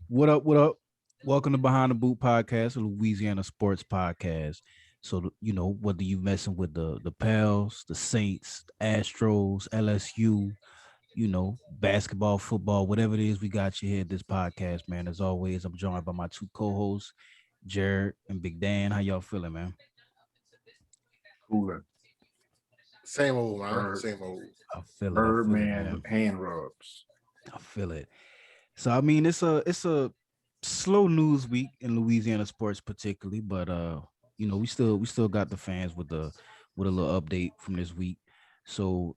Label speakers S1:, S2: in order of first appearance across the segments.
S1: What up? What up? Welcome to Behind the Boot Podcast, a Louisiana sports podcast. So whether you messing with the Pels, the Saints, the Astros, LSU, basketball, football, whatever it is, we got you here at this podcast, man. As always, I'm joined by my two co-hosts, Jared and Big Dan. How y'all feeling, man?
S2: Cooler.
S3: Same old, man.
S2: Bird,
S3: Same old.
S1: I feel it,
S2: Birdman
S1: man.
S2: hand rubs.
S1: I feel it. So I mean, it's a slow news week in Louisiana sports, particularly, but we still got the fans with a little update from this week. So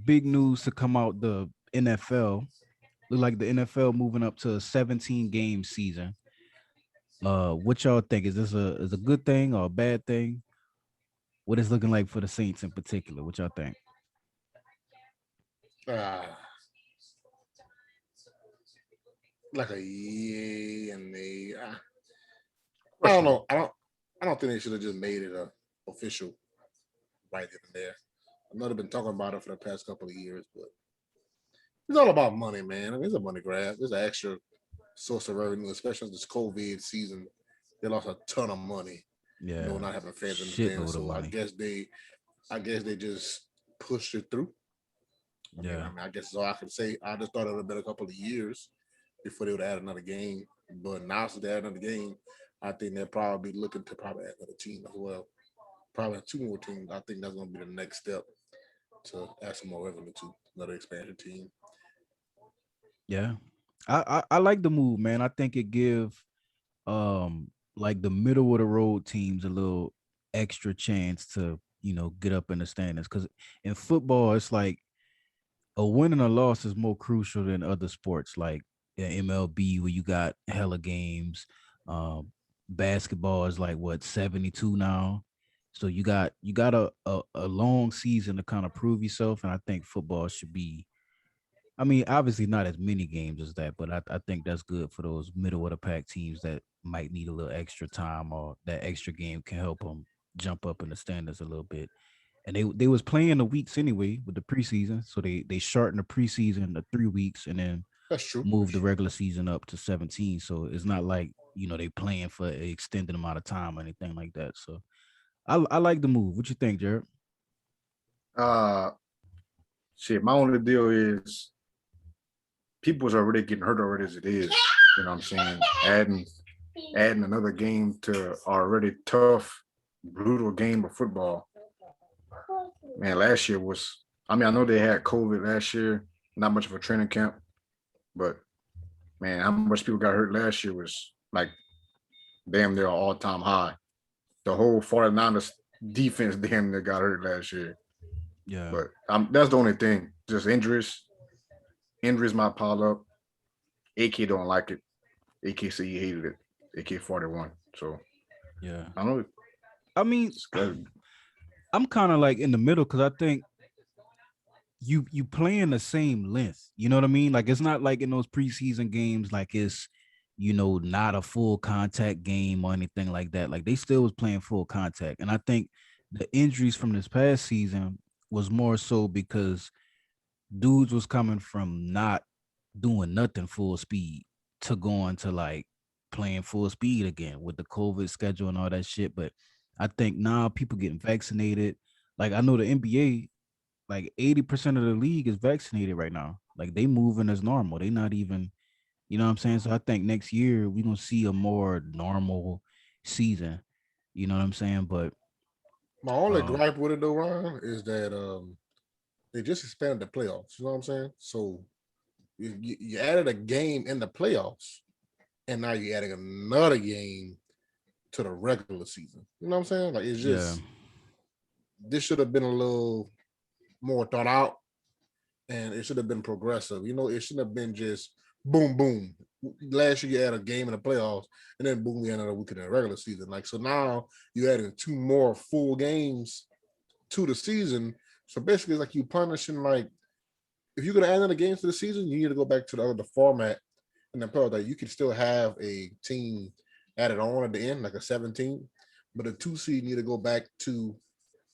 S1: big news to come out the NFL. Look like the NFL moving up to a 17 game season. What y'all think? Is a good thing or a bad thing? What is looking like for the Saints in particular? What y'all think?
S3: Ah, like a yay and a. I don't
S2: Questionable.
S3: know. I don't think they should have just made it a official right then and there. I know they've been talking about it for the past couple of years, but it's all about money, man. I mean, it's a money grab. It's an extra source of revenue, especially this COVID season. They lost a ton of money,
S1: Yeah,
S3: not having fans in the stands.
S1: shitload of
S3: So I
S1: money.
S3: guess they just pushed it through.
S1: Yeah,
S3: I guess that's all I can say. I just thought it would have been a couple of years before they would add another game. But now since they add another game, I think they'll probably be looking to probably add another team as well. Probably two more teams. I think that's going to be the next step to add some more revenue to another expansion team.
S1: yeah. I like the move, man. I think it give like the middle of the road teams a little extra chance to get up in the standings, because in football it's like a win and a loss is more crucial than other sports like MLB, where you got hella games. Basketball is like what, 72 now, so you got a long season to kind of prove yourself, and I think football should be, I mean, obviously not as many games as that, but I think that's good for those middle of the pack teams that might need a little extra time, or that extra game can help them jump up in the standards a little bit. And they was playing the weeks anyway with the preseason, so they shortened the preseason to 3 weeks and then
S3: That's true.
S1: moved
S3: That's
S1: the
S3: true.
S1: regular season up to 17. So it's not like they playing for an extended amount of time or anything like that. So I like the move. What you think, Jared?
S2: Uh Shit. My only deal is people's already getting hurt already as it is. You know what I'm saying? Adding another game to already tough, brutal game of football. Man, last year was. I mean, I know they had COVID last year, not much of a training camp, but man, how much people got hurt last year was like damn near all time high. The whole 49ers defense damn near got hurt last year.
S1: Yeah.
S2: But that's the only thing. Just injuries. Injuries might pile up. AK don't like it. AK said he hated it. AK 41. So
S1: Yeah.
S2: I don't know.
S1: I mean,
S2: It's good.
S1: I'm kind of like in the middle, because I think you playing the same length. You know what I mean? Like it's not like in those preseason games, like it's not a full contact game or anything like that. Like they still was playing full contact, and I think the injuries from this past season was more so because dudes was coming from not doing nothing full speed to going to like playing full speed again with the COVID schedule and all that shit. But I think now people getting vaccinated. Like I know the NBA, like 80% of the league is vaccinated right now. Like they moving as normal. They not even, you know what I'm saying? So I think next year we're gonna see a more normal season. You know what I'm saying? But
S3: My only
S1: uh
S3: gripe with it though, Ron, is that they just expanded the playoffs. You know what I'm saying? So you added a game in the playoffs, and now you're adding another game to the regular season. You know what I'm saying? Like it's
S1: yeah,
S3: just this should have been a little more thought out, and it should have been progressive. It shouldn't have been just boom, boom. Last year you had a game in the playoffs, and then boom, you had another week in the regular season. Like so now you adding two more full games to the season. So basically, it's like you punishing like if you're gonna add another game to the season, you need to go back to the other format in the playoff that you can still have a team added on at the end, like a 17, but a two seed need to go back to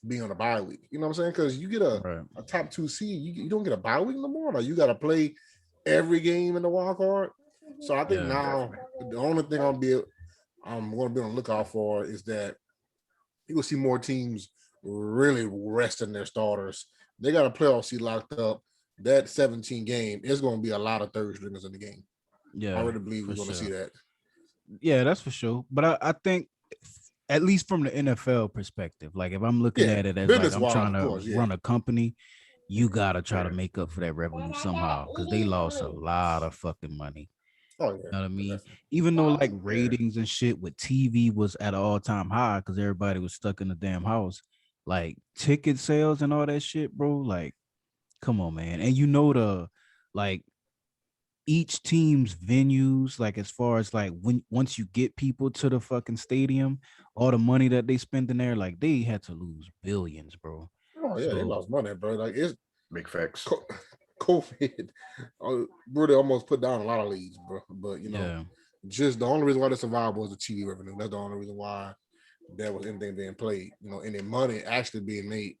S3: being on a bye week. You know what I'm saying? Because you get
S1: right.
S3: a top two seed, you don't get a bye week no more. Like you got to play every game in the wild card. So I think
S1: Yeah.
S3: now the only thing I'm going to be on the lookout for is that you will see more teams really resting their starters. They got a playoff seat locked up. That 17 game is going to be a lot of third stringers in the game. I
S1: Yeah,
S3: really believe we're
S1: for
S3: going to see
S1: sure.
S3: that.
S1: Yeah, that's for sure. But I think at least from the NFL perspective, like if I'm looking
S3: Yeah,
S1: at it as like
S3: business
S1: I'm
S3: wise,
S1: trying
S3: of
S1: to
S3: course. Yeah,
S1: run a company, you gotta try to
S2: Yeah.
S1: make up for that revenue somehow because they lost a lot of fucking money.
S3: oh
S1: You
S3: yeah,
S1: know what I mean?
S3: definitely.
S1: Even though like
S2: Yeah.
S1: ratings and shit with TV was at an all-time high because everybody was stuck in the damn house, like ticket sales and all that shit, bro. Like, come on, man. And you know the like each team's venues, like as far as like when once you get people to the fucking stadium, all the money that they spend in there, like they had to lose billions, bro.
S3: Oh yeah, they
S1: So
S3: lost money, bro. Like it's
S2: Big facts.
S3: COVID really almost put down a lot of leagues, bro. But
S1: yeah,
S3: just the only reason why they survived was the TV revenue. That's the only reason why there was anything being played, and the money actually being made.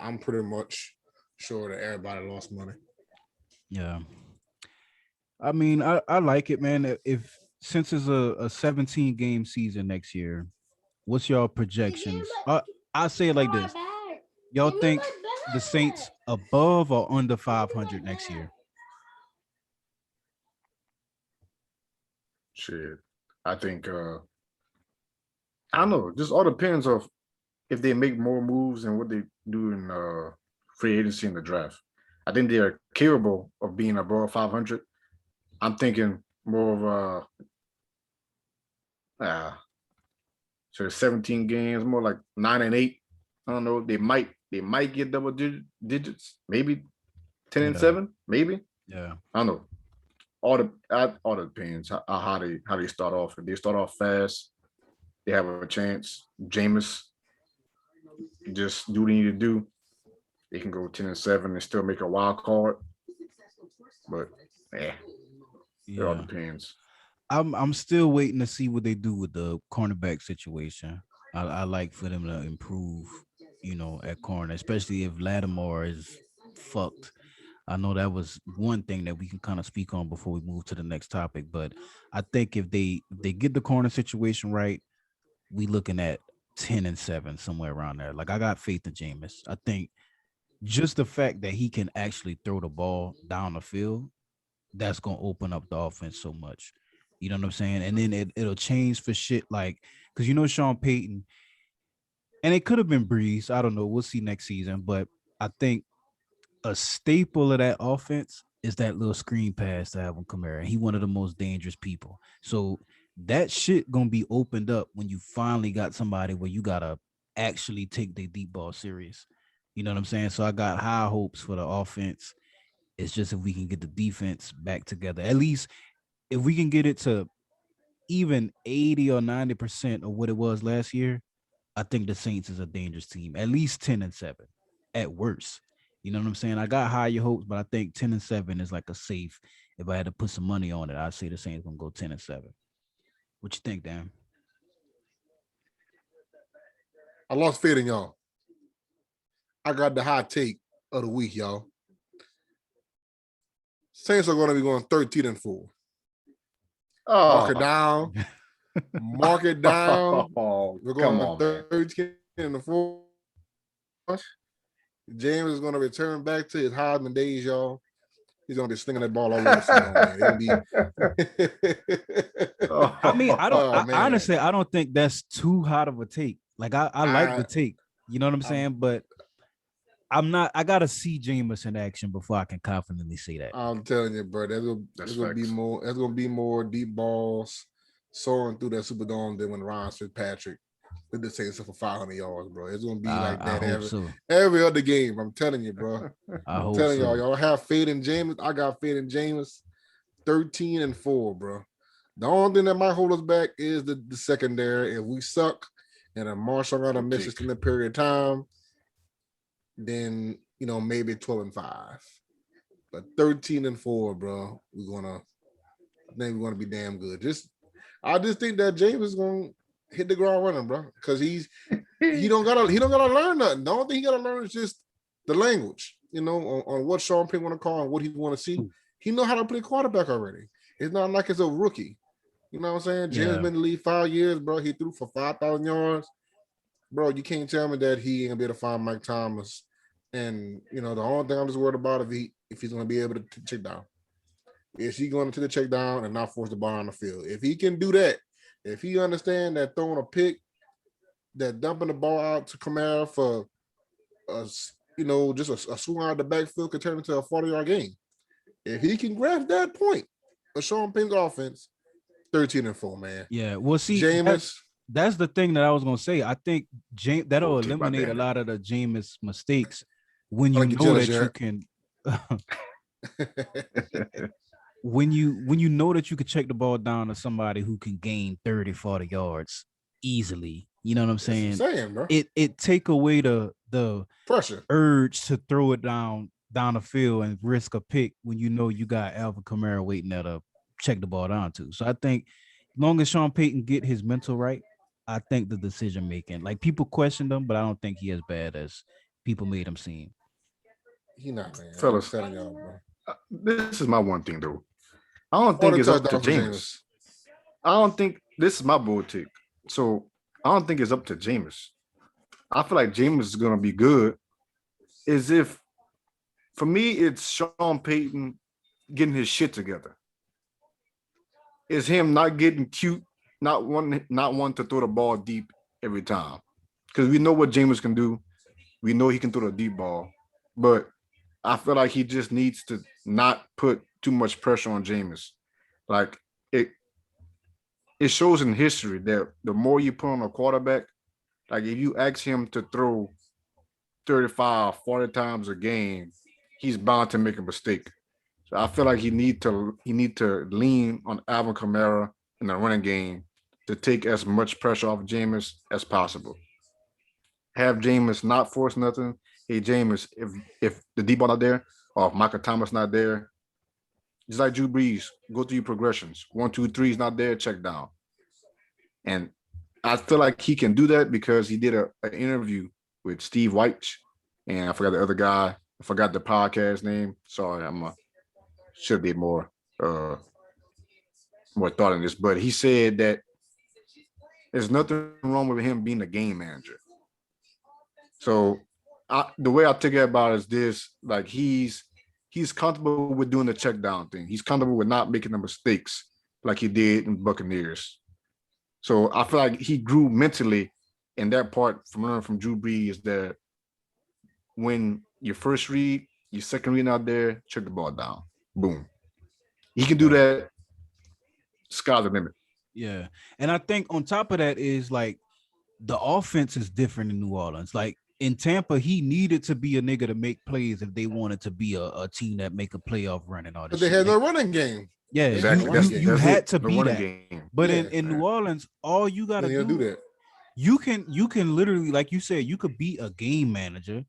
S3: I'm pretty much sure that everybody lost money.
S1: yeah. I mean, I like it, man. If since it's a 17 game season next year, what's y'all projections? I say it like this: y'all think the Saints above or under 500 next year?
S2: Shit. I think I don't know. Just all depends of if they make more moves and what they do in free agency in the draft. I think they are capable of being above 500. I'm thinking more of so 17 games, more like 9-8. I don't know. They might get double digits, maybe 10 and
S1: Yeah,
S2: 7, maybe.
S1: yeah,
S2: I don't know. All depends how they start off. If they start off fast, they have a chance. Jameis just do what they need to do. They can go 10 and 7 and still make a wild card. But yeah, it all
S1: yeah.
S2: depends.
S1: I'm still waiting to see what they do with the cornerback situation. I like for them to improve, at corner, especially if Lattimore is fucked. I know that was one thing that we can kind of speak on before we move to the next topic. But I think if they get the corner situation right, we looking at 10 and 7 somewhere around there. Like I got faith in Jameis. I think just the fact that he can actually throw the ball down the field, that's gonna open up the offense so much. You know what I'm saying? And then it'll change for shit like because Sean Payton, and it could have been Breeze. I don't know. We'll see next season. But I think a staple of that offense is that little screen pass to Alvin Kamara. He one of the most dangerous people. So that shit gonna be opened up when you finally got somebody where you gotta actually take the deep ball serious. You know what I'm saying? So I got high hopes for the offense. It's just if we can get the defense back together. At least if we can get it to even 80 or 90% of what it was last year, I think the Saints is a dangerous team. At least 10 and 7 at worst. You know what I'm saying? I got higher hopes, but I think 10 and 7 is like a safe. If I had to put some money on it, I'd say the Saints gonna go 10 and 7. What you think, Dan?
S3: I lost faith in y'all. I got the hot take of the week, y'all. Saints are going to be going 13-4. Mark it
S2: Oh,
S3: down. Mark it down. We're
S2: come
S3: going
S2: on, man.
S3: 13-4. James is going to return back to his Heisman days, y'all. He's going to be slinging that ball all over the field, man.
S1: I mean, I don't.
S3: Oh,
S1: I,
S3: man.
S1: honestly, I don't think that's too hot of a take. Like I like the take. You know what I'm saying? But I'm not. I gotta see Jameis in action before I can confidently say that.
S3: I'm telling you, bro. There's gonna be more. There's gonna be more deep balls soaring through that Superdome than when Ryan Fitzpatrick did the same stuff for 500 yards, bro. It's gonna be like
S1: I
S3: that
S1: hope so.
S3: every other game. I'm telling you, bro.
S1: I
S3: I'm
S1: hope
S3: telling
S1: so.
S3: y'all have faith in Jameis. I got faith in Jameis. 13-4, bro. The only thing that might hold us back is the secondary. If we suck and a Marshall got a miss in the period of time, then maybe 12-5. But 13-4, bro. I think we're gonna be damn good. I just think that James is gonna hit the ground running, bro. Because he don't gotta learn nothing. The only thing he gotta learn is just the language, on what Sean Payton want to call and what he want to see. He know how to play quarterback already. It's not like it's a rookie. You know what I'm saying? James
S1: Yeah.
S3: been in the league 5 years, bro. He threw for 5,000 yards. Bro, you can't tell me that he ain't gonna be able to find Mike Thomas. And the only thing I'm just worried about if he's gonna be able to check down. Is he going to the check down and not force the ball on the field? If he can do that, if he understand that throwing a pick, that dumping the ball out to Kamara for just a swing out of the backfield could turn into a 40-yard game. If he can grasp that point of Sean Payton's offense, 13-4, man.
S1: Yeah. Well, see,
S3: Jameis,
S1: that's the thing that I was gonna say. I think that'll
S2: Take my
S1: eliminate a
S2: damn.
S1: lot of the Jameis mistakes when
S3: I
S1: you
S3: like your
S1: know
S3: jealous,
S1: that you
S3: Jerrette.
S1: can when you know that you could check the ball down to somebody who can gain 30, 40 yards easily. You know what I'm
S3: That's what I'm
S1: saying?
S3: saying, bro.
S1: It take away the
S3: Pressure.
S1: urge to throw it down the field and risk a pick when you know you got Alvin Kamara waiting there to check the ball down to. So I think as long as Sean Payton get his mental right, I think the decision making, like people question him, but I don't think he as bad as people made him seem.
S3: He not, man. I'm
S2: Fellas,
S3: telling y'all, bro.
S2: this is my one thing though. I don't think
S3: 40
S2: it's up to
S3: touchdowns for
S2: Jameis.
S3: Jameis.
S2: I don't think this is my bold take. So I don't think it's up to Jameis. I feel like Jameis is gonna be good. Is if for me it's Sean Payton getting his shit together. It's him not getting cute, not wanting to throw the ball deep every time. Because we know what Jameis can do. We know he can throw the deep ball. But I feel like he just needs to not put too much pressure on Jameis. Like it it shows in history that the more you put on a quarterback, like if you ask him to throw 35, 40 times a game, he's bound to make a mistake. So I feel like he need to lean on Alvin Kamara in the running game to take as much pressure off Jameis as possible. Have Jameis not force nothing. Hey Jameis, if the deep ball not there, or if Michael Thomas not there, just like Drew Brees, go through your progressions. 1, 2, 3 is not there, check down. And I feel like he can do that because he did an interview with Steve White, and I forgot the other guy. I forgot the podcast name. Sorry, should be uh more thought in this. But he said that there's nothing wrong with him being a game manager. So the way I think about it is this: like he's comfortable with doing the check down thing. He's comfortable with not making the mistakes like he did in Buccaneers. So I feel like he grew mentally in that part from learning from Drew Brees that when your first read, your second read out there, check the ball down. Boom. He can do
S1: Right.
S2: that. Sky's the limit.
S1: Yeah. And I think on top of that is like the offense is different in New Orleans. Like in Tampa, he needed to be a nigga to make plays if they wanted to be a team that make a playoff run and all
S3: But
S1: this
S3: they
S1: shit.
S3: had
S1: Like,
S3: no running game.
S1: yeah,
S3: They had no
S2: Exactly.
S3: running
S2: That's
S3: game.
S1: you
S2: that's
S1: had
S2: it.
S1: to
S2: The
S1: be
S2: running
S1: that.
S2: game.
S1: But
S3: Yeah,
S1: in New
S2: man.
S1: Orleans, all you gotta
S3: they didn't do
S1: do,
S3: that.
S1: you can literally, like you said, you could be a game manager.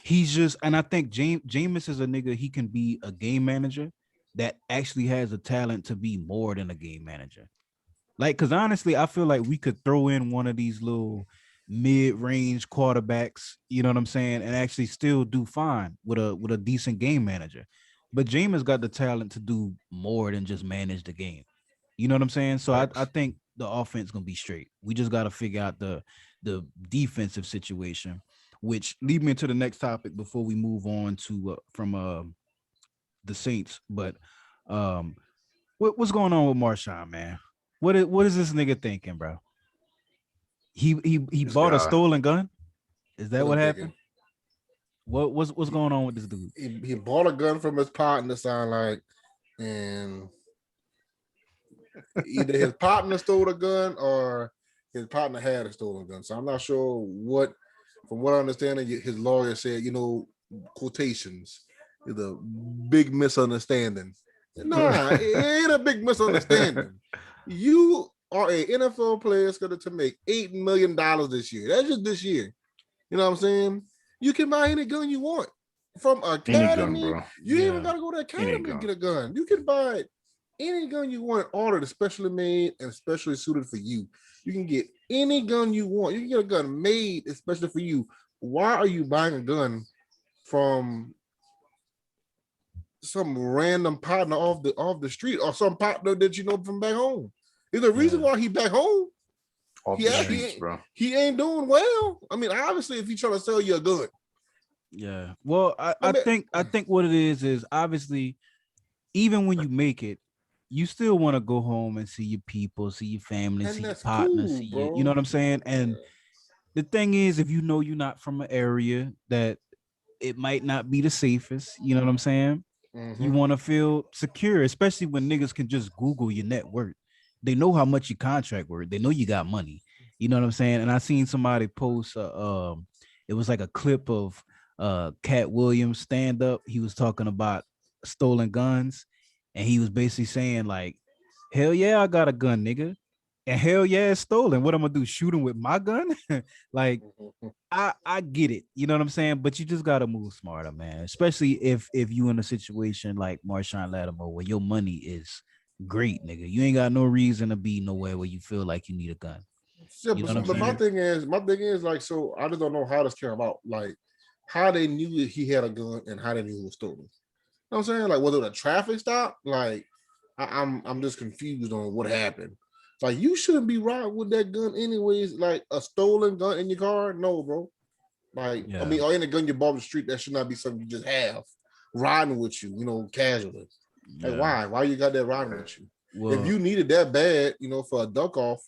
S1: He's just, and I think Jameis is a nigga. He can be a game manager that actually has a talent to be more than a game manager. Like, because honestly, I feel like we could throw in one of these little mid-range quarterbacks, you know what I'm saying, and actually still do fine with a decent game manager. But Jameis got the talent to do more than just manage the game. You know what I'm saying? So I
S3: Facts.
S1: think the offense gonna be straight. We just gotta figure out the defensive situation, which lead me into the next topic before we move on to from the Saints. But um, what's going on with Marshawn, man? What is this nigga thinking, bro? He
S2: This
S1: bought a
S2: guy.
S1: stolen gun. Is
S3: What
S1: that what
S3: I'm
S1: happened?
S3: thinking.
S1: What's
S3: He,
S1: going on with this dude?
S3: he bought a gun from his partner, sound like, and either his partner stole the gun or his partner had a stolen gun. So I'm not sure what, from what I understand, his lawyer said, quotations is a big misunderstanding. Nah, it ain't a big misunderstanding. You are a NFL player scheduled to make $8 million this year. That's just this year. You know what I'm saying? You can buy any gun you want from
S2: Any gun,
S3: Academy.
S2: bro.
S3: You ain't even
S1: Yeah,
S3: got to go to
S2: Any
S3: Academy and
S2: gun.
S3: get a gun. You can buy any gun you want, ordered, especially made and especially suited for you. You can get any gun you want. You can get a gun made especially for you. Why are you buying a gun from some random partner off the street or some partner that you know from back home. There's a reason why he back home.
S2: Off the streets, bro.
S3: He ain't doing well. I mean, obviously, if he trying to sell you a gun.
S1: Yeah. Well, I think what it is obviously, even when you make it, you still want to go home and see your people, see your family,
S3: And
S1: see your
S3: that's
S1: partner,
S3: cool,
S1: see your,
S3: bro.
S1: you know what I'm saying? And the thing is, if you know you're not from an area that it might not be the safest, you know what I'm saying? You want to feel secure, especially when niggas can just Google your net worth. They know how much your contract worth. They know you got money. You know what I'm saying? And I seen somebody post, it was like a clip of Cat Williams stand up. He was talking about stolen guns, and he was basically saying like, "Hell yeah, I got a gun, nigga." And hell yeah, it's stolen. What I'm gonna do? Shoot him with my gun? Like, I get it. You know what I'm saying? But you just gotta move smarter, man. Especially if you in a situation like Marshawn Lattimore where your money is great, nigga. You ain't got no reason to be nowhere where you feel like you need a gun.
S3: Yeah,
S1: You know what I'm
S3: but
S1: saying?
S3: my thing is like, so I just don't know how this came about. Like, how they knew that he had a gun and how they knew it was stolen. You know what I'm saying? Like, was it a traffic stop? Like, I'm just confused on what happened. Like, you shouldn't be riding with that gun anyways. Like a stolen gun in your car, no, bro. Like, I mean, or in a gun you bought on the street, that should not be something you just have riding with you, you know, casually. Like, why? Why you got that riding with you? If
S1: Well,
S3: you need it that bad, you know, for a duck off,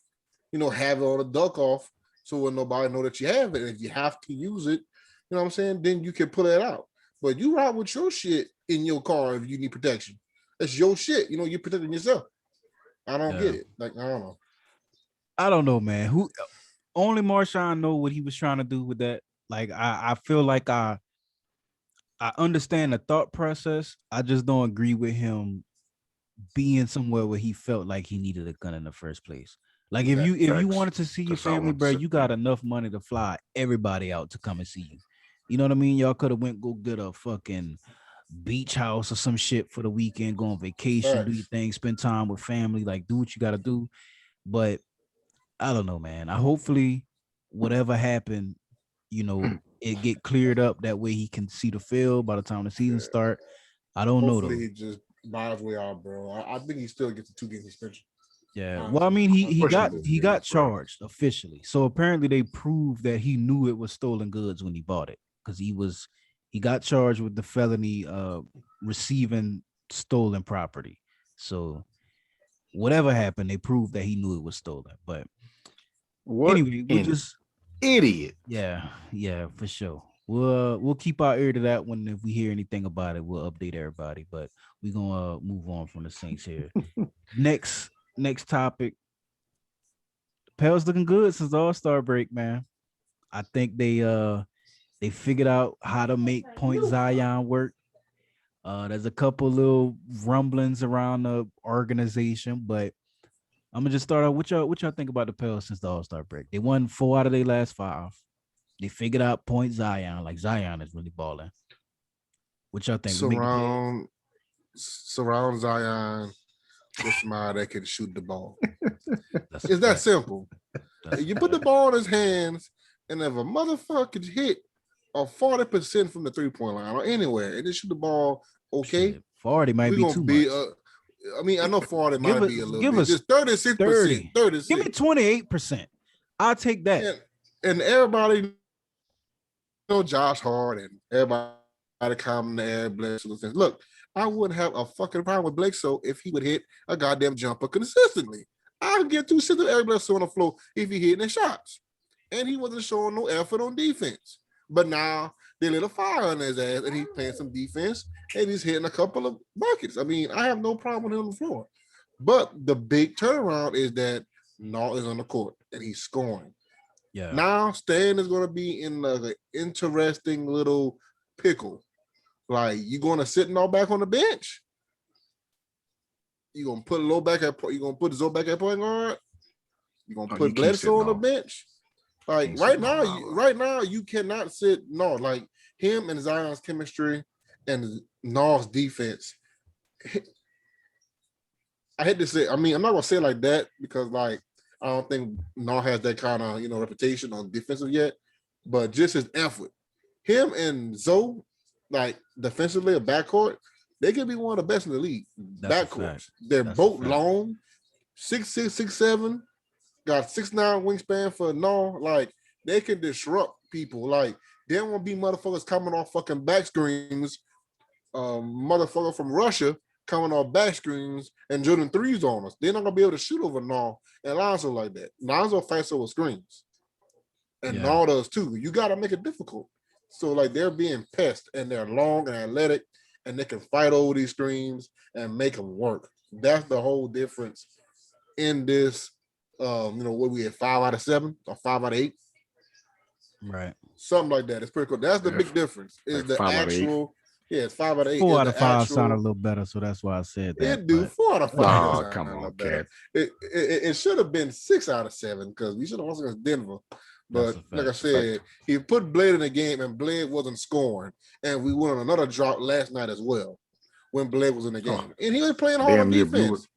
S3: you know, have it on a duck off so when nobody know that you have it. And if you have to use it, you know what I'm saying, then you can pull it out. But you ride with your shit in your car if you need protection. That's your shit. You know, you're protecting yourself. I don't get it. Like, I don't know.
S1: I don't know, man. Who only Marshawn know what he was trying to do with that. Like I feel like I understand the thought process. I just don't agree with him being somewhere where he felt like he needed a gun in the first place. Like if you
S2: Facts.
S1: wanted to see your
S2: That's all
S1: family,
S2: I'm
S1: bro,
S2: saying.
S1: you got enough money to fly everybody out to come and see you. You know what I mean? Y'all could have went go get a fucking beach house or some shit for the weekend, go on vacation, do your
S3: Facts.
S1: thing, spend time with family, like do what you got to do. But I don't know, man. I hopefully whatever happened, it get cleared up that way he can see the field by the time the season start. I don't know
S3: Hopefully
S1: though.
S3: he just buys way out, bro. I think he still gets a 2 game suspension.
S1: Yeah. Well, I
S3: Honestly.
S1: mean, he
S2: Pushing
S1: got
S2: this
S1: he got
S2: games, bro.
S1: charged officially. So apparently they proved that he knew it was stolen goods when he bought it because he got charged with the felony receiving stolen property. So whatever happened, they proved that he knew it was stolen. But
S2: What
S1: anyway, we'll
S2: an
S1: just
S2: idiot.
S1: yeah, for sure. We'll keep our ear to that one. If we hear anything about it, we'll update everybody. But we're gonna move on from the Saints here. Next topic. Pels looking good since the All-Star break, man. I think they figured out how to make Point Zion work. There's a couple little rumblings around the organization, but I'm gonna just start out. What y'all think about the Pels since the All-Star break? They won 4 out of their last 5. They figured out Point Zion. Like Zion is really balling. What y'all think? We make the play?
S3: Surround Zion with somebody that can shoot the ball.
S1: That's a
S3: It's that
S1: fact.
S3: simple.
S1: That's a
S3: You put the
S1: fact.
S3: ball in his hands, and if a motherfucker hit a 40% from the 3-point line or anywhere, and just shoot the ball, okay,
S1: Shit, 40 might
S3: we're
S1: be
S3: gonna
S1: too
S3: be
S1: much.
S3: I mean, I know 40
S1: Give
S3: might
S1: it,
S3: be a little
S1: give
S3: bit.
S1: us
S3: Just 36%,
S1: 30. Give me
S3: 36.
S1: 28%. I'll take that.
S3: And everybody know Josh Hart and everybody comment there, Bledsoe. Look, I wouldn't have a fucking problem with Bledsoe if he would hit a goddamn jumper consistently. I'd get 2 cents of Eric Bledsoe on the floor if he hitting the shots. And he wasn't showing no effort on defense. But now they lit a fire on his ass and he's playing some defense and he's hitting a couple of buckets. I mean, I have no problem with him on the floor. But the big turnaround is that Nall is on the court and he's scoring.
S1: Yeah.
S3: Now Stan is going to be in an interesting little pickle. Like, you going to sit Nall back on the bench? You going to put Low back at point? You going to put Zoe back at point guard? You going to put Bledsoe on the bench? Like right now, you cannot sit Nall. Like him and Zion's chemistry and Nall's defense. I hate to say, I mean, I'm not gonna say it like that because like I don't think Nall has that kind of reputation on defensive yet, but just his effort. Him and Zoe, like defensively, a backcourt, They could be one of the best in the league.
S1: That's a
S3: Backcourts.
S1: fact.
S3: They're
S1: That's a
S3: both
S1: fact.
S3: long, 6'6", 6'7", got 6'9" wingspan for no. Like they can disrupt people. Like there won't be motherfuckers coming off fucking back screens, motherfucker from Russia coming off back screens and drilling threes on us. They're not gonna be able to shoot over Nall and Lonzo like that. Lonzo fights over screens. And Nall does too. You gotta make it difficult. So like they're being pests and they're long and athletic and they can fight over these screens and make them work. That's the whole difference in this. What we had 5 out of 7 or 5 out of 8,
S1: Right?
S3: something like that. It's pretty cool. That's the big difference. Is
S2: like
S3: the
S2: 5 out of 8.
S3: actual? Yeah, it's 5 out of 8.
S1: 4 out of 5 sound a little better, so that's why I said that.
S3: It do 4 out of 5.
S2: Oh, come on,
S3: Cat. It should have been 6 out of 7 because we should have lost against Denver. But like I said, he put Blade in the game and Blade wasn't scoring, and we went on another drought last night as well when Blade was in the game, and he was playing hard on defense.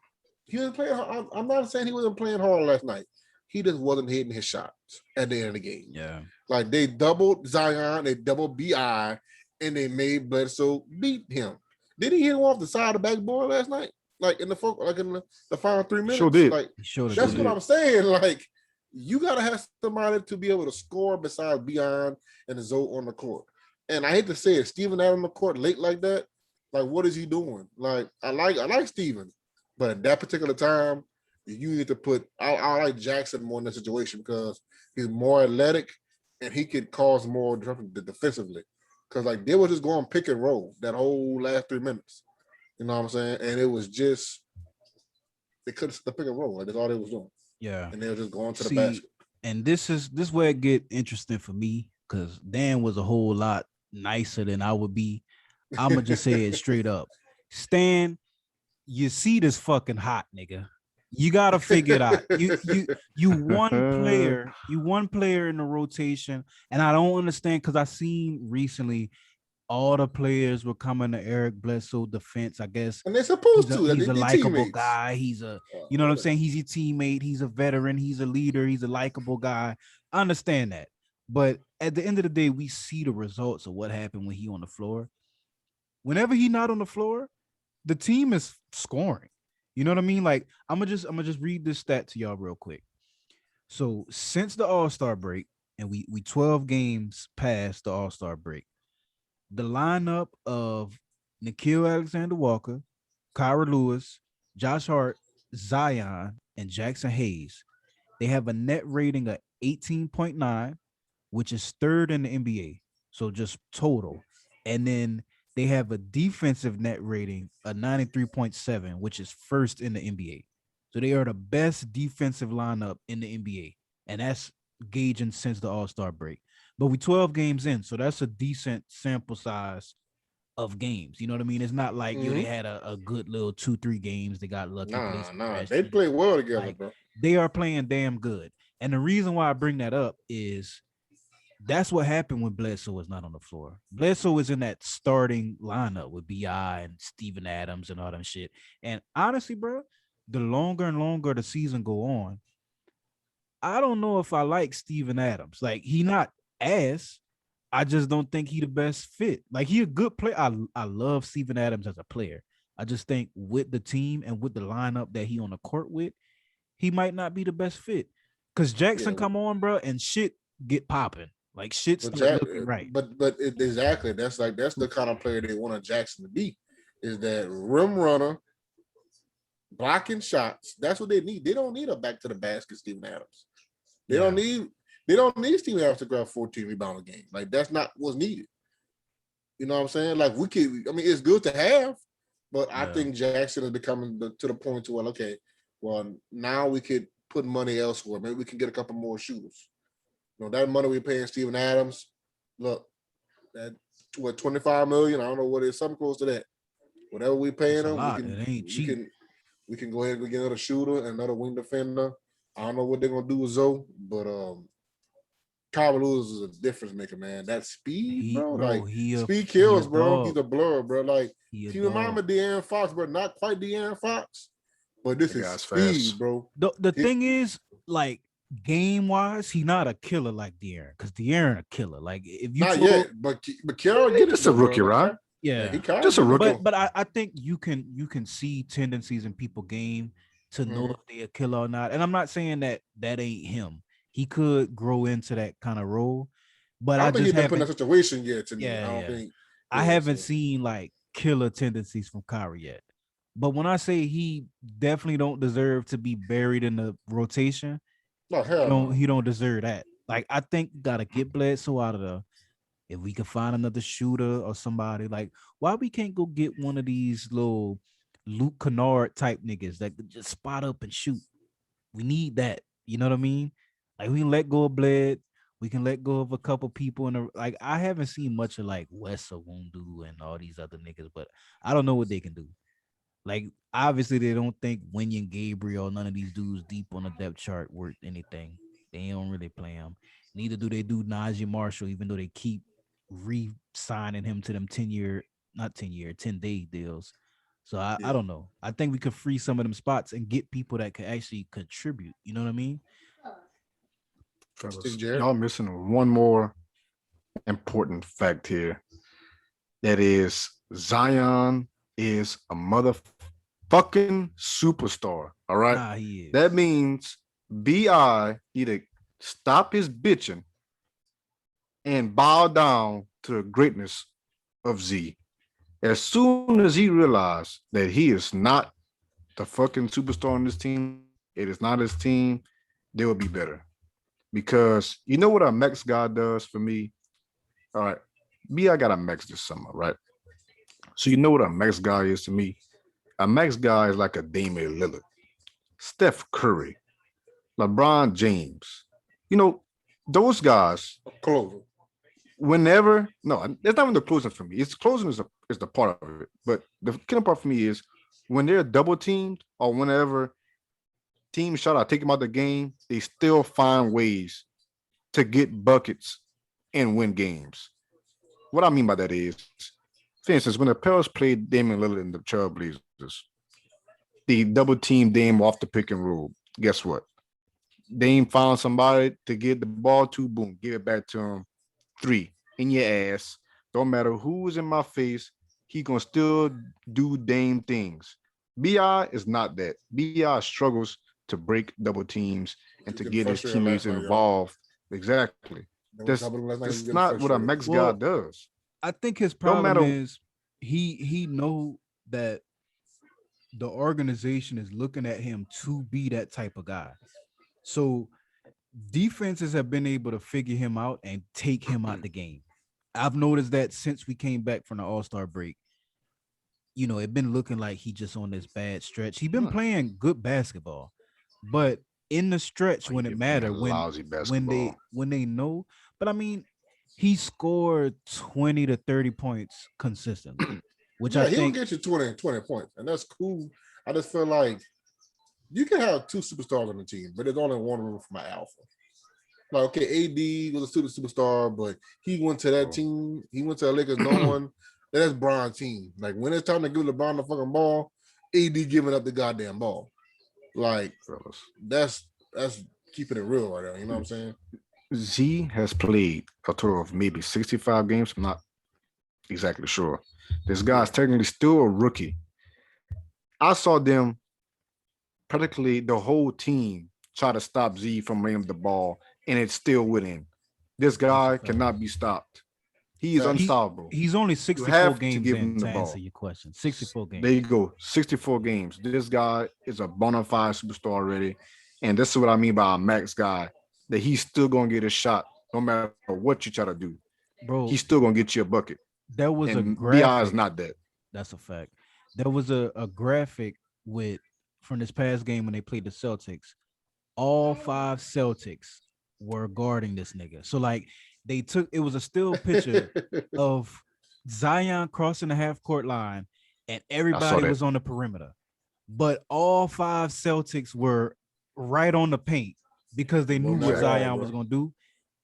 S3: He was playing. I'm not saying he wasn't playing hard last night. He just wasn't hitting his shots at the end of the game.
S1: Yeah,
S3: like they doubled Zion, they doubled Bi, and they made Bledsoe beat him. Did he hit him off the side of the backboard last night? Like in the final 3 minutes?
S2: Sure did.
S3: Like that's what I'm saying. Like you gotta have somebody to be able to score besides Beyond and Zoe on the court. And I hate to say it, Steven out on the court late like that. Like what is he doing? Like I like Steven. But at that particular time, you need to put. I like Jackson more in that situation because he's more athletic and he could cause more disruption defensively. Because like they were just going pick and roll that whole last 3 minutes. You know what I'm saying? And it was just they couldn't the pick and roll. Like that's all they was doing.
S1: Yeah,
S3: and they were just going to the basket.
S1: And this where it get interesting for me because Dan was a whole lot nicer than I would be. I'ma just say it straight up, Stan. You see this fucking hot nigga. You gotta figure it out. You one player in the rotation, and I don't understand because I seen recently all the players were coming to Eric Bledsoe defense. I guess,
S3: and they're supposed to.
S1: He's a likable guy. He's a, you know what I'm saying. He's your teammate. He's a veteran. He's a leader. He's a likable guy. I understand that, but at the end of the day, we see the results of what happened when he on the floor. Whenever he not on the floor, the team is scoring. You know what I mean? Like I'm gonna just read this stat to y'all real quick. So since the All-Star break, and we 12 games past the All-Star break, the lineup of Nickeil Alexander-Walker, Kyra Lewis, Josh Hart, Zion, and Jackson Hayes, they have a net rating of 18.9, which is third in the NBA. So just total. And then they have a defensive net rating of 93.7, which is first in the NBA. So they are the best defensive lineup in the NBA. And that's gauging since the All-Star break. But we 12 games in, so that's a decent sample size of games. You know what I mean? It's not like they had a good little 2-3 games. They got lucky.
S3: Nah. They play well together, bro.
S1: They are playing damn good. And the reason why I bring that up is that's what happened when Bledsoe was not on the floor. Bledsoe was in that starting lineup with B.I. and Steven Adams and all that shit. And honestly, bro, the longer and longer the season go on, I don't know if I like Steven Adams. Like, he not ass. I just don't think he the best fit. Like, he a good player. I love Steven Adams as a player. I just think with the team and with the lineup that he on the court with, he might not be the best fit. Because Jackson come on, bro, and shit get popping. Like shit's looking right.
S3: Exactly. That's the kind of player they want Jackson to be. Is that rim runner, blocking shots. That's what they need. They don't need a back to the basket Steven Adams. They don't need Steven Adams to grab 14 rebound a game. Like that's not what's needed. You know what I'm saying? Like it's good to have, but I think Jackson is becoming to the point to now we could put money elsewhere. Maybe we can get a couple more shooters. That money we're paying Steven Adams, look, that $25 million. I don't know what it is, something close to that. Whatever we're paying him, we can go ahead and get another shooter, another wing defender. I don't know what they're gonna do with Zoe, but Kyra Lewis is a difference maker, man. That speed, speed kills, bro. He's a blur, bro. Like he reminds me of De'Aaron Fox, but not quite De'Aaron Fox. But this is speed, fast, bro.
S1: The thing is, like, game wise, he not a killer like De'Aaron, because De'Aaron a killer. Like if you
S3: not yet, but Carroll,
S2: it's a rookie, right?
S1: Yeah,
S3: he kind
S2: Just
S3: of
S2: a
S3: getting
S2: rookie.
S3: the
S1: but I think you can see tendencies in people game to know if they a killer or not. And I'm not saying that ain't him. He could grow into that kind of role, but
S3: I
S1: I
S3: don't think
S1: just
S3: he's been put in that
S1: haven't.
S3: situation yet. To me,
S1: Yeah,
S3: I don't
S1: yeah.
S3: think.
S1: I
S3: Yeah,
S1: haven't
S3: so
S1: seen like killer tendencies from Kyrie yet. But when I say he definitely don't deserve to be buried in the rotation,
S3: no
S1: he
S3: hell
S1: don't
S3: no.
S1: he don't deserve that. Like I think gotta get Bledsoe out of the. If we could find another shooter or somebody, like why we can't go get one of these little Luke Kennard type niggas that could just spot up and shoot. We need that. You know what I mean? Like we can let go of Bled. We can let go of a couple people in the like. I haven't seen much of like Wes Wundu and all these other niggas, but I don't know what they can do. Like obviously they don't think Wenyan Gabriel, none of these dudes deep on the depth chart worth anything. They don't really play him. Neither do they do Najee Marshall, even though they keep re-signing him to them 10-year, not 10-year, 10-day deals. So I
S3: Yeah,
S1: don't know. I think we could free some of them spots and get people that could actually contribute. You know what I mean?
S3: stick
S2: Fellas,
S3: Jarrett.
S2: y'all missing one more important fact here. That is Zion is a motherfucking superstar. All right.
S1: Nah, he
S2: That
S1: is.
S2: means BI need to stop his bitching and bow down to the greatness of Z. As soon as he realized that he is not the fucking superstar on this team, it is not his team, they will be better. Because you know what a Mex guy does for me? All right. I got a Mex this summer, right? So you know what a Mex guy is to me? A Mex guy is like a Damian Lillard, Steph Curry, LeBron James. You know, those guys,
S3: Closer.
S2: whenever, no, it's not even the closing for me. It's closing is the part of it. But the killing part for me is when they're double teamed or whenever teams try to take them out the game, they still find ways to get buckets and win games. What I mean by that is, for instance, when the Pels played Damian Lillard in the Trailblazers, the double team Dame off the pick and roll. Guess what? Dame found somebody to get the ball to, boom, give it back to him. Three in your ass. Don't matter who's in my face, he gonna still do Dame things. Bi is not that. Bi struggles to break double teams and
S3: He
S2: to
S3: was getting
S2: get his
S3: frustrated
S2: teammates
S3: last night, y'all.
S2: involved. Exactly.
S3: They was
S2: That's
S3: double last night. He was
S2: that's
S3: getting
S2: not what a
S3: frustrated.
S2: Mex guy
S1: Well,
S2: does.
S1: I think his
S2: Don't
S1: problem
S2: matter.
S1: is he know that the organization is looking at him to be that type of guy. So defenses have been able to figure him out and take him out the game. I've noticed that since we came back from the All-Star break, it been looking like he just on this bad stretch. He been
S2: Huh.
S1: playing good basketball, but in the stretch
S2: He
S1: when it
S2: been playing
S1: mattered, when
S2: lousy
S1: when
S2: basketball.
S1: they when they know, but I mean, he scored 20 to 30 points consistently, which I
S3: Yeah, he'll
S1: think,
S3: get you 20 points, and that's cool. I just feel like you can have two superstars on the team, but there's only one room for my alpha. Like, okay, AD was a superstar, but he went to that
S2: Oh.
S3: team. He went to the Lakers knowing that's Bron's team. Like, when it's time to give LeBron the fucking ball, AD giving up the goddamn ball. Like,
S2: Fellas.
S3: that's keeping it real right now. You know what I'm saying?
S2: Z has played a total of maybe 65 games. I'm not exactly sure. This guy's
S3: Yeah.
S2: technically still a rookie. I saw them practically the whole team try to stop Z from running the ball, and it still wouldn't. This
S1: that's a
S2: guy
S1: fact.
S2: cannot be stopped. He is
S3: Facts.
S1: He
S2: unstoppable.
S1: he's only
S2: You
S1: 64
S2: have to
S1: games
S2: give him
S1: in
S2: the
S1: to
S2: ball.
S1: answer your question. 64
S2: There you
S1: games.
S2: go. 64 games. This guy is a bona fide superstar already. And this is what I mean by a max guy. That he's still gonna get a shot no matter what you try to do. He's
S1: Bro,
S2: still gonna get you a bucket.
S1: there was a
S2: And BI is
S1: graphic.
S2: not that.
S1: That's a fact. There was a graphic with from this past game when they played the Celtics. All five Celtics were guarding this nigga. So like they took it was a still picture of Zion crossing the half court line and
S2: I saw
S1: everybody
S2: that.
S1: was on the perimeter. But all five Celtics were right on the paint because they knew
S3: On
S1: what
S3: that
S2: Exactly.
S3: wall,
S1: Zion was
S3: bro.
S1: going to do.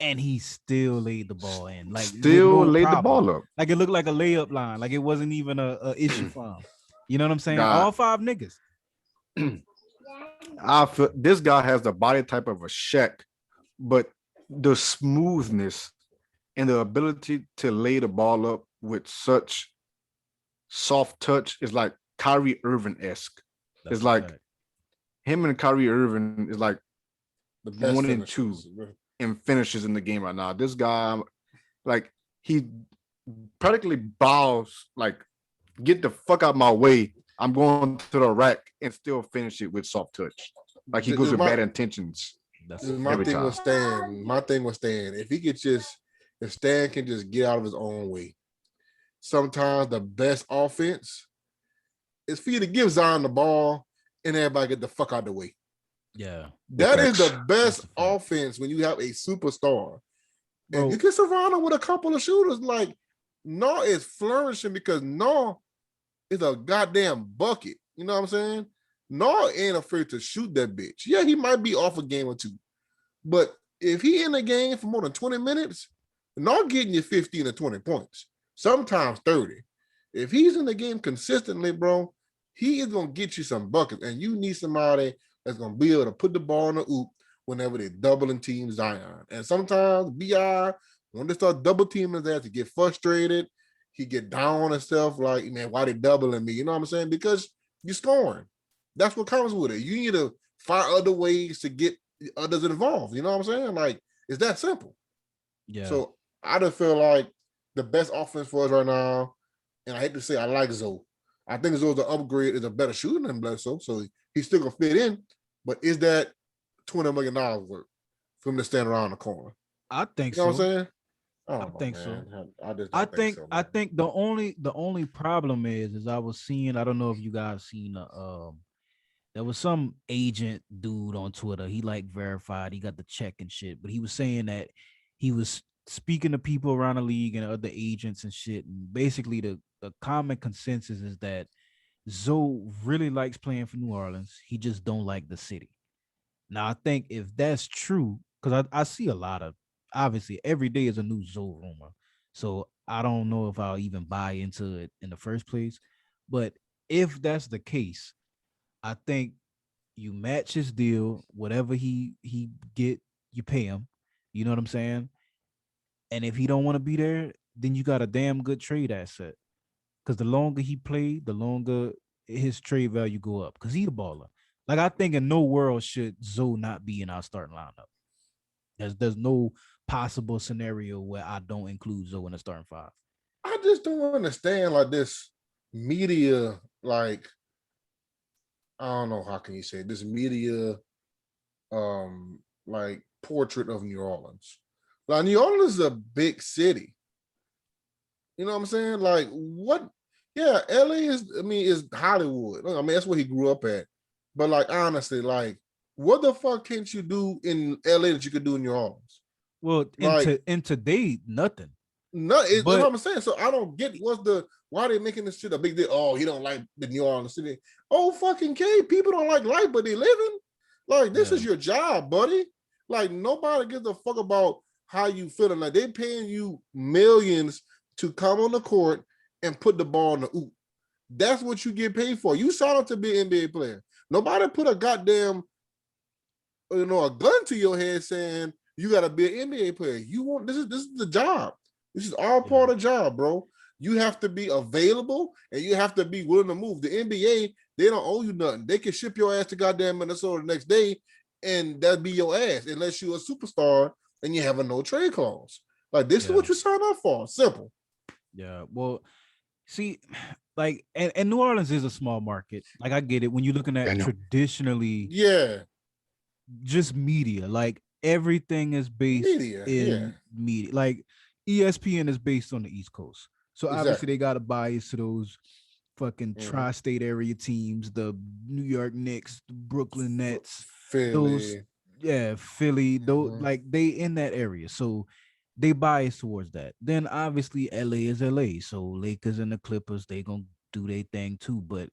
S1: And he still laid the ball in, like with
S2: Still
S1: no
S2: laid the
S1: problem.
S2: ball up.
S1: Like it looked like a layup line. Like it wasn't even a issue for him. You know what I'm saying?
S2: God,
S1: All five niggas.
S2: I feel this guy has the body type of a Shaq, but the smoothness and the ability to lay the ball up with such soft touch is like Kyrie Irving-esque.
S1: That's
S2: It's
S1: a
S2: like
S1: fact.
S2: him and Kyrie Irving is like
S3: The best
S2: 1 and 2
S3: finishers.
S2: in finishes in the game right now. This guy, like, he practically bows, like, get the fuck out my way. I'm going to the rack and still finish it with soft touch. Like he goes
S3: This is
S2: with bad
S3: my
S2: intentions
S1: That's a
S3: my
S2: every
S1: fact.
S3: thing
S2: time.
S3: with Stan. My thing with Stan. If Stan can just get out of his own way. Sometimes the best offense is for you to give Zion the ball and everybody get the fuck out of the way.
S1: Yeah,
S2: Big
S3: That is the
S2: facts.
S3: best
S1: that's a fact.
S3: offense when you have a superstar. And you
S1: Bro,
S3: can surround him with a couple of shooters. Like, Naw is flourishing because Naw is a goddamn bucket. You know what I'm saying? Naw ain't afraid to shoot that bitch. Yeah, he might be off a game or two. But if he in the game for more than 20 minutes, not getting you 15 or 20 points, sometimes 30. If he's in the game consistently, bro, he is going to get you some buckets. And you need somebody that's going to be able to put the ball in the oop whenever they're doubling team Zion. And sometimes BI, when they start double teaming that, to get frustrated, he get down on himself like, man, why they doubling me? You know what I'm saying? Because you're scoring. That's what comes with it. You need to find other ways to get others involved. You know what I'm saying? Like, it's that simple.
S1: yeah.
S3: So I just feel like the best offense for us right now, and I hate to say I like Zoe. I think Zoe's the upgrade, is a better shooter than Bledsoe, so he's still gonna fit in. But is that $20 million worth for him to stand around the corner?
S1: I think
S3: You know what I'm
S1: so.
S3: saying? I
S1: I
S3: don't know,
S1: think so.
S3: man. I just
S1: I
S3: don't think
S1: think
S3: so,
S1: I
S3: man.
S1: think the only problem is I was seeing, I don't know if you guys seen there was some agent dude on Twitter. He like verified, he got the check and shit, but he was saying that he was speaking to people around the league and other agents and shit. And basically the common consensus is that Zoe really likes playing for New Orleans. He just don't like the city. Now I think if that's true, because I see a lot of, obviously every day is a new Zoe rumor. So I don't know if I'll even buy into it in the first place. But if that's the case, I think you match his deal, whatever he get, you pay him. You know what I'm saying? And if he don't want to be there, then you got a damn good trade asset. Because the longer he played, the longer his trade value go up. Because he a baller. Like I think in no world should Zoe not be in our starting lineup. There's no possible scenario where I don't include Zoe in the starting five.
S3: I just don't understand like this media, like, I don't know how can you say it, this media like portrait of New Orleans. Like, New Orleans is a big city. You know what I'm saying? Like, what? Yeah, LA is, I mean, is Hollywood. I mean, that's where he grew up at. But like, honestly, like, what the fuck can't you do in LA that you could do in New Orleans?
S1: Well,
S3: Like,
S1: in today, nothing.
S3: no, that's what
S1: But
S3: I'm saying. So I don't get why are they making this shit a big deal? Oh, he don't like the New Orleans city. Oh, fucking K. People don't like life, but they living. Like, this
S1: yeah,
S3: is your job, buddy. Like, nobody gives a fuck about how you feeling. Like, they paying you millions to come on the court and put the ball in the oop. That's what you get paid for. You signed up to be an NBA player. Nobody put a goddamn, a gun to your head saying you got to be an NBA player. You want this is the job. This is all
S1: yeah,
S3: part of the job, bro. You have to be available and you have to be willing to move. The NBA, they don't owe you nothing. They can ship your ass to goddamn Minnesota the next day, and that'd be your ass, unless you're a superstar and you have a no trade clause. Like, this is
S1: yeah,
S3: what you sign up for. Simple.
S1: yeah. Well, see, like, and New Orleans is a small market. Like, I get it when you're looking
S2: I
S1: at
S2: know.
S1: traditionally
S3: Yeah.
S1: just media. Like everything is based
S3: Media. Yeah.
S1: in media. Like ESPN is based on the East Coast, so obviously
S3: Exactly.
S1: they got a bias to those fucking
S3: Mm-hmm.
S1: tri-state area teams, the New York Knicks, the Brooklyn Nets, those,
S3: Philly.
S1: yeah, Philly, those,
S3: Mm-hmm.
S1: like they in that area, so they bias towards that. Then obviously LA is LA, so Lakers and the Clippers, they gonna do their thing too. But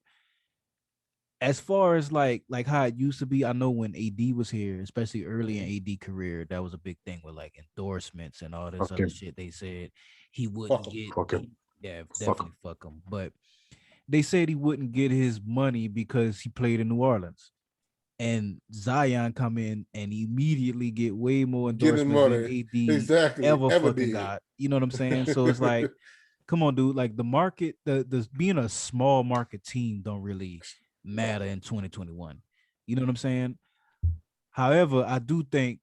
S1: as far as like how it used to be, I know when AD was here, especially early in
S3: Mm-hmm.
S1: AD career, that was a big thing with like endorsements and all this
S2: Fuck
S1: other
S2: him.
S1: shit. They said he
S3: Fuck
S1: wouldn't
S3: them.
S1: get
S2: Fuck him.
S1: yeah,
S2: Fuck him.
S1: definitely fuck him. But they said he wouldn't get his money because he played in New Orleans. And Zion come in and immediately get way more
S3: Getting
S1: endorsements than
S3: money.
S1: AD
S3: Exactly.
S1: ever
S3: Ever
S1: fucking
S3: did.
S1: got. You know what I'm saying? So it's like come on, dude. Like the market, the being a small market team don't really matter in 2021. You know what I'm saying? However, I do think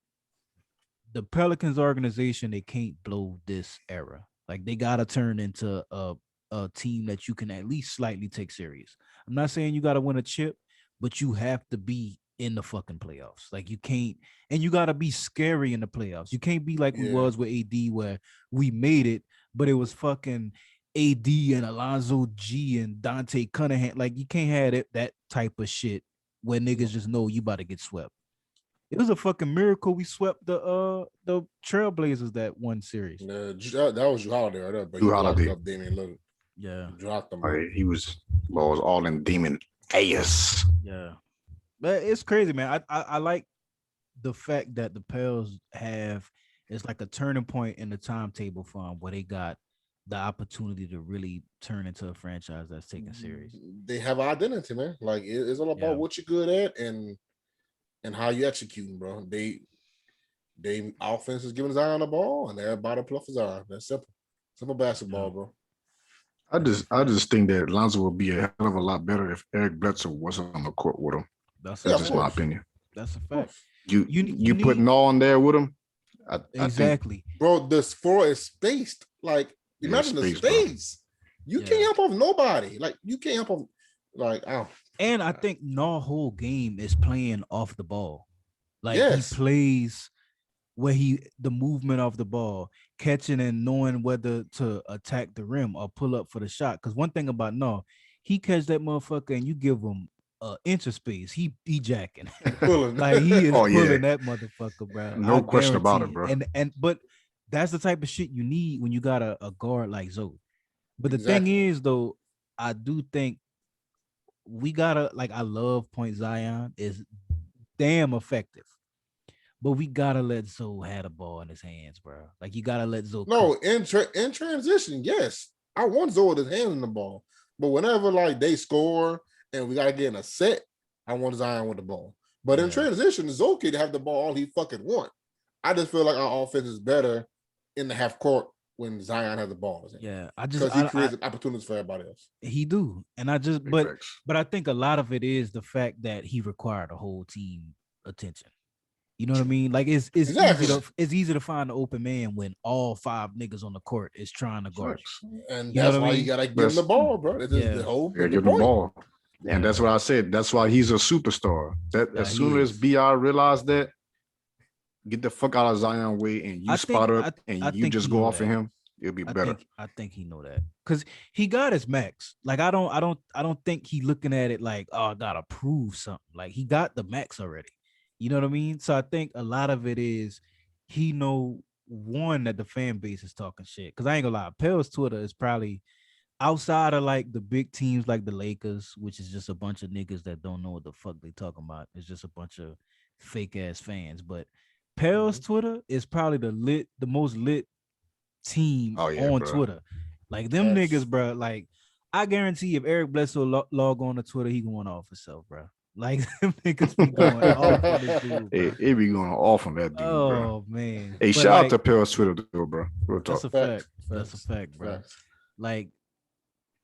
S1: the Pelicans organization, they can't blow this era. Like they gotta turn into a team that you can at least slightly take serious. I'm not saying you gotta win a chip, but you have to be in the fucking playoffs. Like you can't, and you gotta be scary in the playoffs. You can't be like we
S3: Yeah.
S1: was with AD where we made it, but it was fucking AD and Alonzo G and Dante Cunningham. Like you can't have that type of shit where niggas just know you about to get swept. It was a fucking miracle we swept the Trailblazers that one series.
S3: That was Drew Holiday right there, but he
S2: Drew
S3: blocked
S2: Holiday.
S3: up Damian Lillard.
S1: Yeah,
S3: He dropped him.
S2: He was all in demon ass.
S1: yeah. But it's crazy, man. I like the fact that the Pels have it's like a turning point in the timetable for them where they got the opportunity to really turn into a franchise that's taken serious.
S3: They have identity, man. Like it's all about
S1: Yeah.
S3: what you're good at and how you executing, bro. They offense is giving Zion the ball and everybody play for Zion. That's simple. Simple basketball, bro.
S2: I just think that Lonzo would be a hell of a lot better if Eric Bledsoe wasn't on the court with him.
S1: That's
S2: That's
S1: a
S2: just
S1: fact.
S2: my opinion.
S1: That's a fact.
S2: You
S1: You
S2: putting
S1: need-
S2: all in there with him. I think
S1: Exactly.
S3: Bro, this floor is spaced. Like, imagine the
S2: space, bro.
S3: space. You
S1: Yeah.
S3: can't help off nobody. Like, you can't help off. Like, oh,
S1: And I think no whole game is playing off the ball. Like
S3: Yes.
S1: he plays where the movement of the ball, catching and knowing whether to attack the rim or pull up for the shot. Because one thing about he catch that motherfucker and you give him an inch of space, he jacking.
S3: pulling.
S1: Like he is
S2: Oh, yeah.
S1: pulling that motherfucker, bro.
S2: No
S1: I
S2: question about it,
S1: guarantee.
S2: bro.
S1: And but that's the type of shit you need when you got a guard like Zoe. But the
S3: Exactly.
S1: thing is, though, I do think we gotta I love Point Zion is damn effective. But we gotta let Zoe have the ball in his hands, bro. Like you gotta let Zoe.
S3: No,
S1: cook.
S3: in transition, yes. I want Zoe with his hand in the ball. But whenever like they score and we gotta get in a set, I want Zion with the ball. But in
S1: Yeah.
S3: transition, Zoe can have the ball all he fucking want. I just feel like our offense is better in the half court when Zion has the ball.
S1: Yeah, I just
S3: Because he
S1: I,
S3: creates opportunities for everybody else.
S1: he do, and I just
S2: Big
S1: but
S2: facts.
S1: but I think a lot of it is the fact that he required a whole team attention. You know what I mean? Like it's
S3: Exactly.
S1: easy to find an open man when all 5 niggas on the court is trying to guard you.
S3: And
S1: You know
S3: that's
S1: what I
S3: why
S1: mean?
S3: you gotta give him the ball, bro. It's just
S1: Yeah.
S3: the whole
S2: Yeah,
S3: the
S2: give him the
S3: point.
S2: ball. And that's what I said. That's why he's a superstar. That
S1: Yeah,
S2: as
S1: he
S2: soon as
S1: is.
S2: BI realized that, get the fuck out of Zion way and you
S1: I
S2: spot
S1: think-
S2: up and
S1: I
S2: you
S1: think
S2: just
S1: he
S2: go
S1: know
S2: off of
S1: that.
S2: him, it'll be better.
S1: I think he know that because he got his max. Like I don't think he looking at it like, oh, I gotta prove something. Like he got the max already. You know what I mean? So I think a lot of it is he know one that the fan base is talking shit. Because I ain't gonna lie, Pell's Twitter is probably outside of like the big teams like the Lakers, which is just a bunch of niggas that don't know what the fuck they talking about. It's just a bunch of fake ass fans. But Pell's Twitter is probably the most lit team
S2: Oh, yeah,
S1: on
S2: bro.
S1: Twitter. Like them
S3: Yes.
S1: niggas, bro. Like I guarantee if Eric Bledsoe log on to Twitter, he going off himself, bro. Like them niggas be going off on this dude, bro.
S2: It be going off on that dude, bro.
S1: Oh man.
S2: Hey,
S1: But,
S2: shout out
S1: like,
S2: to Pell's Twitter, though, bro. Real talk.
S1: that's a fact. That's a fact, bro.
S3: Facts.
S1: Like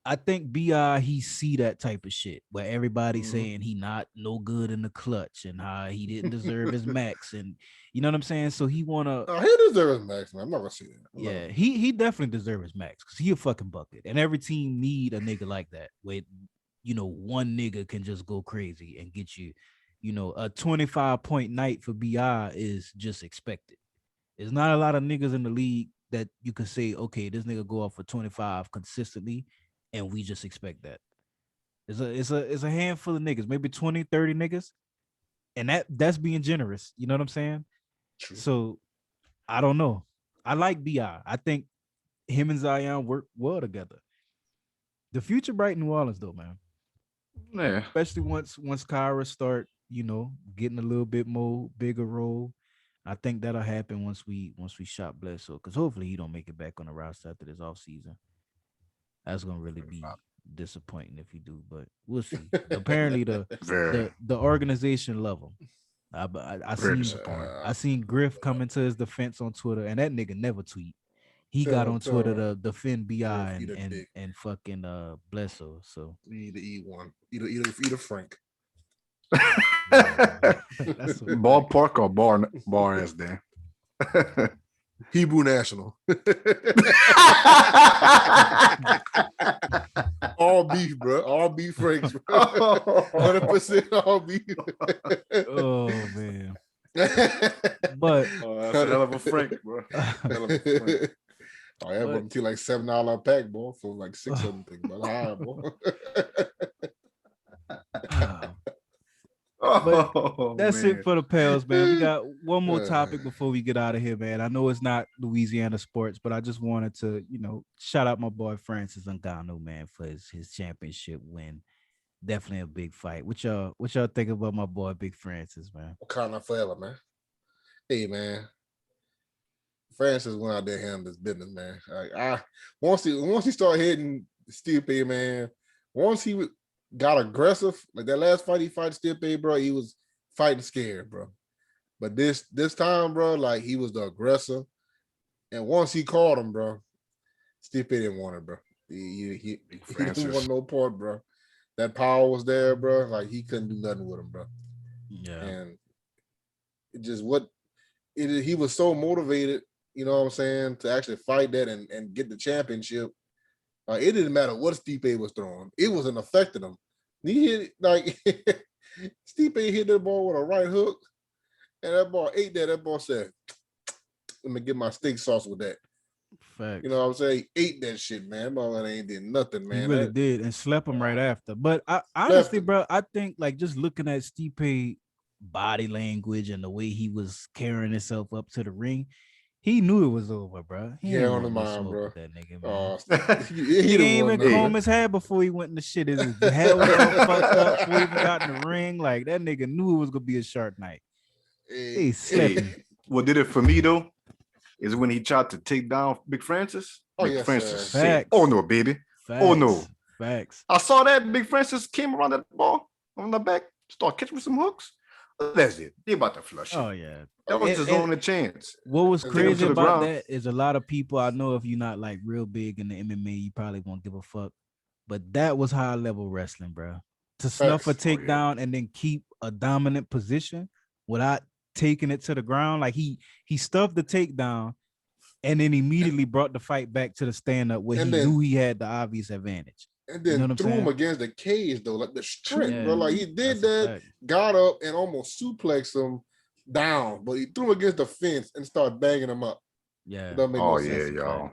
S1: I think BI he see that type of shit where everybody's
S3: Mhm.
S1: saying he not no good in the clutch and how he didn't deserve his max and you know what I'm saying. So he wanna
S3: No, he deserves his max, man. I'm not gonna see that. I'm not
S1: yeah
S3: gonna-
S1: he definitely deserves his max because he a fucking bucket and every team need a nigga like that where one nigga can just go crazy and get you a 25-point night for BI is just expected. There's not a lot of niggas in the league that you can say, okay, this nigga go off for 25 consistently, and we just expect that. It's a handful of niggas, maybe 20, 30 niggas. And that's being generous. You know what I'm saying?
S3: True.
S1: So I don't know. I like BI. I think him and Zion work well together. The future bright in New Orleans, though, man.
S2: Yeah.
S1: Especially once Kyra start, getting a little bit more bigger role. I think that'll happen once we shop Bledsoe, because hopefully he don't make it back on the roster after this offseason. That's gonna really be disappointing if he do, but we'll see. Apparently
S2: Very.
S1: the organization love him. I
S2: Very
S1: seen
S2: disappointing.
S1: I seen Griff come into his defense on Twitter, and that nigga never tweet. he got on Twitter to defend
S3: Jerrette,
S1: Bi
S3: eat a dick.
S1: and fucking Blesso. So
S3: You need to eat one. Eat a Frank.
S1: that's a fact.
S2: Ballpark or bar ass there.
S3: Hebrew National. All beef, bro. All beef Franks, bro. 100% all beef.
S1: Oh man. But
S2: That's a hell of a Frank, bro. Hell of a Frank.
S3: Oh, that went to like $7 a pack, boy, for like 6 of them things. But high, boy.
S1: But
S2: Oh,
S1: that's
S2: man.
S1: it for the Pels, man. We got one more topic before we get out of here, man. I know it's not Louisiana sports, but I just wanted to, shout out my boy Francis Ngannou, man, for his championship win. Definitely a big fight. What y'all think about my boy Big Francis, man?
S3: Wakanda forever, man. Hey, man. Francis went out there handling his business, man. Like, once he started hitting Stipe, man, once he got aggressive, like that last fight he fought Stipe, bro, he was fighting scared, bro. But this time, bro, like he was the aggressor. And once he caught him, bro, Stipe didn't want it, bro. He didn't want no part, bro. That power was there, bro. Like he couldn't do nothing with him, bro.
S1: Yeah.
S3: And it just he was so motivated, you know what I'm saying, to actually fight that and get the championship. It didn't matter what Stipe was throwing. It wasn't affecting him. He hit, like, Stipe hit that ball with a right hook, and that ball ate that. That ball said, let me get my steak sauce with that.
S1: Facts.
S3: You know what I'm saying? He ate that shit, man. That ball ain't did nothing, man.
S1: He really did, and slept him right after. But honestly, bro, I think, like, just looking at Stipe body language and the way he was carrying himself up to the ring, he knew it was over, bro. He ain't on the mind, bro. That nigga, man. He didn't even comb his hair before he went in the shit. His hair was all fucked up before he even got in the ring. Like, that nigga knew it was gonna be a sharp night. He slept.
S2: What did it for me though is when he tried to take down Big Francis. Big Francis said, "Oh no, baby.
S1: Facts.
S2: Oh no."
S1: Facts.
S2: I saw that Big Francis came around that ball on the back, start catching with some hooks. That's it. They about to flush it.
S1: Oh yeah.
S2: That was his only chance.
S1: What was crazy about that is a lot of people, I know if you're not like real big in the MMA, you probably won't give a fuck. But that was high level wrestling, bro. To snuff a takedown and then keep a dominant position without taking it to the ground. Like he stuffed the takedown and then immediately brought the fight back to the stand up where he knew he had the obvious advantage.
S3: And then threw him against the cage though, like the strength, bro. Like he did that, got up and almost suplexed him down, but he threw him against the fence and started banging him up.
S1: Yeah.
S2: Y'all.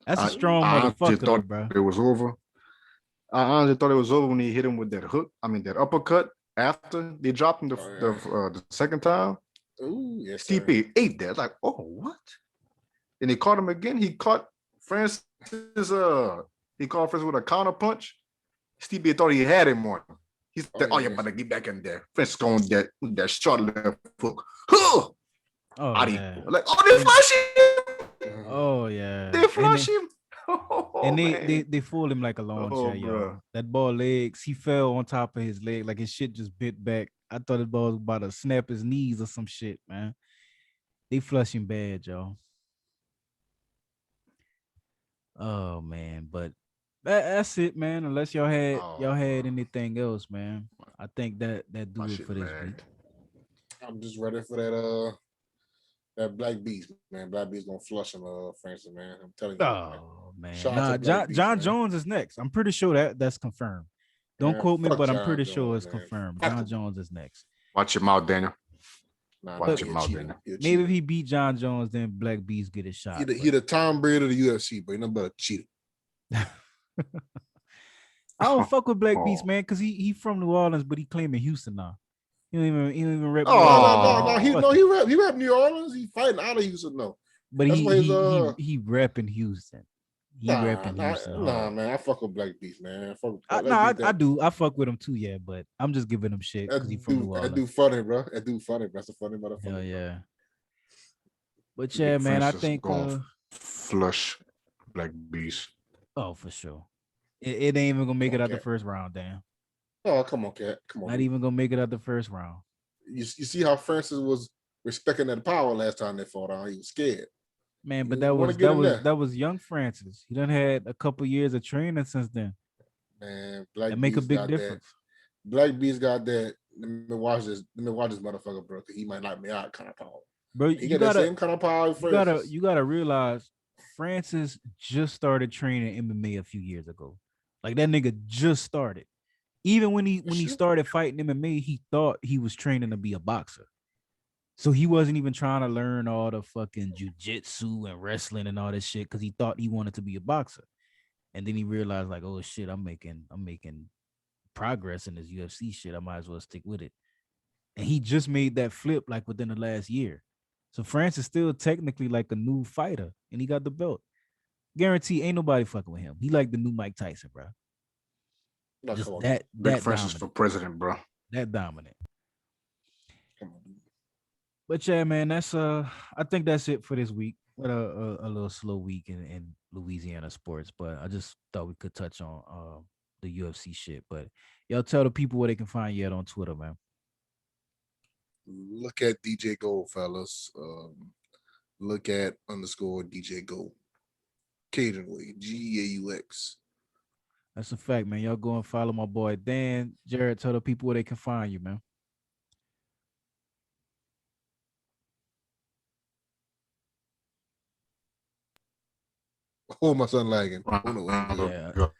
S1: That's a strong motherfucker, bro.
S2: It was over. I honestly thought it was over when he hit him with that hook. I mean, that uppercut after they dropped him the second time.
S3: Ooh, yes.
S2: Stipe ate that. Like, oh, what? Then he caught him again. He caught Francis. He caught Francis with a counter punch. Stipe thought he had him on. He said, "Oh, you better get back in there." Francis going that short left hook. Huh!
S1: Oh, yeah.
S2: Like, oh, they flush him.
S1: Oh yeah,
S2: they flush him.
S1: And they fooled him like a lawn chair, yo. That ball legs, he fell on top of his leg, like his shit just bit back. I thought his ball was about to snap his knees or some shit, man. They flush him bad, yo. Oh man, but that's it, man. Unless y'all had anything else, man. I think that do it for this week.
S3: I'm just ready for that Black Beast, man. Black Beast gonna flush him, Francis, man. I'm telling you.
S1: Oh man. Nah, John Jones is next. I'm pretty sure that's confirmed. Don't quote me, but I'm pretty sure it's confirmed. John Jones is next.
S2: Watch your mouth, Daniel. Watch your mouth, Daniel.
S1: Maybe if he beat John Jones, then Black Beast get a shot.
S3: He the Tom Brady of the UFC, but he's not but a cheater.
S1: I don't fuck with Black Beast, man, because he from New Orleans, but he claiming Houston now. He don't even rep.
S3: He rep New Orleans. He fighting out of Houston, no.
S1: But he repping Houston. Houston.
S3: Nah, man, I fuck with Black Beast, man.
S1: I do. I fuck with him too, yeah. But I'm just giving him shit because he from New Orleans.
S3: That dude funny, bro. That dude funny. That's a funny motherfucker.
S1: Hell yeah. But yeah, man, I think
S2: flush Black Beast.
S1: Oh, for sure. It ain't even gonna make it out the first round, damn.
S3: Oh, come on, Cat. Come on.
S1: Not even gonna make it out the first round.
S3: You see how Francis was respecting that power last time they fought on. He was scared.
S1: Man, but
S3: You want to get him there,
S1: that was young Francis. He done had a couple years of training since then.
S3: man. Black
S1: That make a
S3: Beast
S1: big
S3: got that.
S1: difference.
S3: Black Beast got that. Let me watch this. Let me watch this motherfucker, bro. Cause he might knock me out, kind of power.
S1: Bro,
S3: He got that same kind of power.
S1: you gotta realize Francis just started training MMA a few years ago. Like that nigga just started. Even when he started fighting MMA, he thought he was training to be a boxer. So he wasn't even trying to learn all the fucking jujitsu and wrestling and all this shit because he thought he wanted to be a boxer. And then he realized, like, oh shit, I'm making progress in this UFC shit. I might as well stick with it. And he just made that flip like within the last year. So Francis still technically like a new fighter, and he got the belt. Guarantee ain't nobody fucking with him. He like the new Mike Tyson, bro.
S3: No,
S1: Just
S3: come on,
S1: that
S2: Big
S1: that
S2: Francis for
S1: dominant.
S2: president, bro.
S1: That dominant.
S3: come on.
S1: But yeah, man, that's I think that's it for this week. What a little slow week in Louisiana sports, but I just thought we could touch on the UFC shit. But y'all tell the people where they can find you at on Twitter, man.
S3: Look at DJ Gold, fellas. Look at _ DJ Gold. Occasionally, GAUX.
S1: That's a fact, man. Y'all go and follow my boy Dan. Jerrette, tell the people where they can find you, man.
S3: Oh, my son lagging. Oh, no,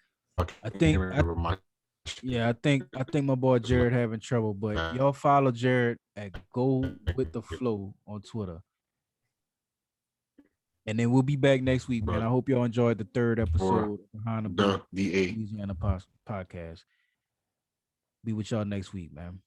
S1: Yeah, I think I think my boy Jerrette having trouble, but y'all follow Jerrette at Go With The Flow on Twitter. And then we'll be back next week, man. I hope y'all enjoyed the third episode behind the Blue
S2: VA.
S1: Louisiana podcast. Be with y'all next week, man.